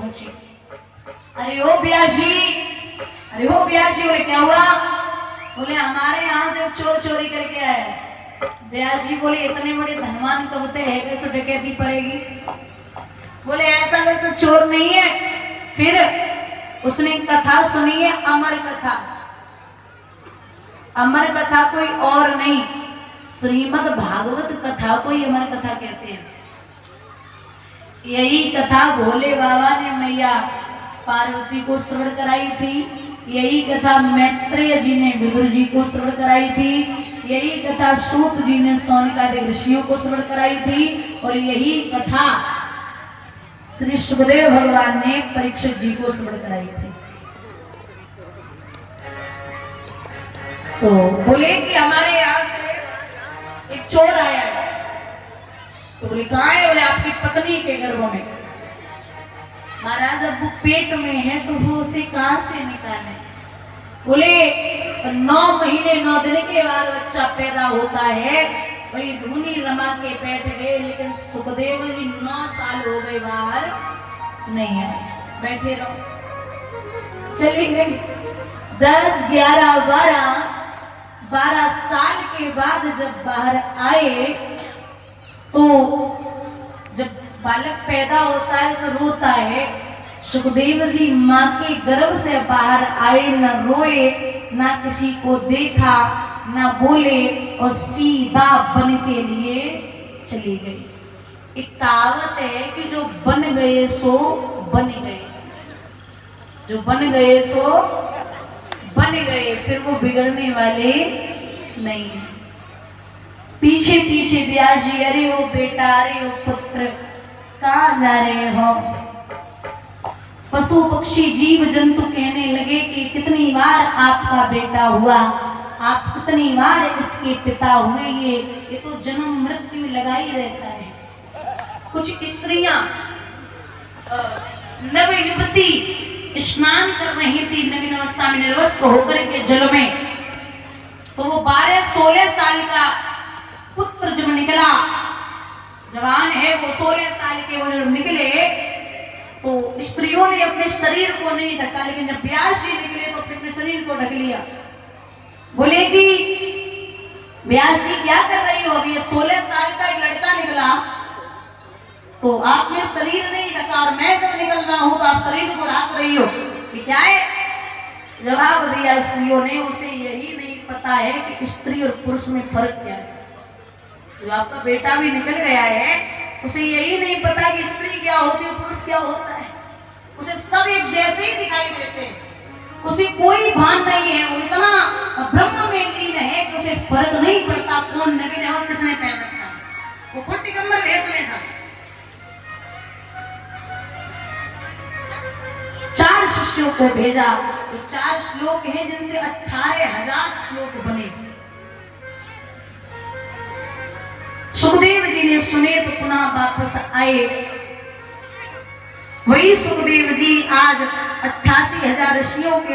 पहुंची। अरे ओ ब्यासी, अरे ओ ब्यासी, बोले क्या हुआ? बोले हमारे यहाँ से चोर चोरी करके आया। ब्यासी बोले इतने बड़े धनवान कबूते है, कैसे डकैती पड़ेगी? बोले ऐसा वैसा चोर नहीं है। फिर उसने कथा सुनी है, अमर कथा। अमर कथा कोई और नहीं, श्रीमद् भागवत कथा को ही अमर कथा कहते हैं। यही कथा भोले बाबा ने मैया पार्वती को श्रवण कराई थी। यही कथा मैत्रेय जी ने विदुर जी को श्रवण कराई थी। यही कथा सूत जी ने सौनकादिक ऋषियों को श्रवण कराई थी। और यही कथा श्री सुखदेव भगवान ने परीक्षित जी को श्रवण कराई थी। तो बोले कि हमारे यहाँ से एक चोर आया है। तो बोले कहाँ है? बोले आपकी पत्नी के गर्भ में। महाराज अब वो पेट में है तो वो उसे कहाँ से निकाले? बोले 9 महीने 9 दिन के बाद बच्चा पैदा होता है। वही धुनी रमा के बैठ गए, लेकिन सुखदेव जी 9 साल हो गए बाहर नहीं आए, बैठे रहो। चले गए 10, 11, 12 साल के बाद जब बाहर आए तो जब बालक पैदा होता है तो रोता है। सुखदेव जी माँ के गर्भ से बाहर आए, न रोए, ना किसी को देखा, ना बोले, और सीधा वन के लिए चली गई। एक कहावत है कि जो बन गए सो बन गए, जो बन गए सो बन गए, फिर वो बिगड़ने वाले नहीं। पीछे पीछे व्यास जी, अरे ओ बेटा, अरे ओ पुत्र, कहाँ जा रहे हो? पशु पक्षी जीव जंतु कहने लगे कि कितनी बार आपका बेटा हुआ, आप कितनी बार इसके पिता हुए, ये तो जन्म मृत्यु में लगा ही रहता है। कुछ स्त्रियां नव युवती स्नान कर रही थी नवीन अवस्था में निर्वस्त्र होकर के जल में। तो वो 12-16 साल का पुत्र जब निकला, जवान है वो, 16 साल के वो जब निकले तो स्त्रियों ने अपने शरीर को नहीं ढका, लेकिन जब व्यास जी निकले तो अपने शरीर को ढक लिया। बोले कि व्यास जी क्या कर रही हो? अभी ये 16 साल का एक लड़का निकला तो आपने शरीर नहीं ढका, और मैं जब निकल रहा हूं तो आप शरीर को ढक रही हो, ये क्या है? जवाब दिया स्त्रियों ने, उसे यही नहीं पता है कि स्त्री और पुरुष में फर्क क्या है। जो आपका बेटा भी निकल गया है, उसे यही नहीं पता कि स्त्री क्या होती है, पुरुष क्या होता है। उसे सब एक जैसे ही दिखाई देते हैं, उसे कोई भान नहीं है। वो इतना ब्रह्म में लीन है कि उसे फर्क नहीं पड़ता कौन नवीन है और किसने पहन रखा है। वो खुद टिकम्बर भेष में था। 4 शिष्यों को भेजा, तो 4 श्लोक हैं जिनसे 18,000 श्लोक बने। सुखदेव जी ने सुने तो पुनः वापस आए। वही सुखदेव जी आज 88,000 ऋषियों के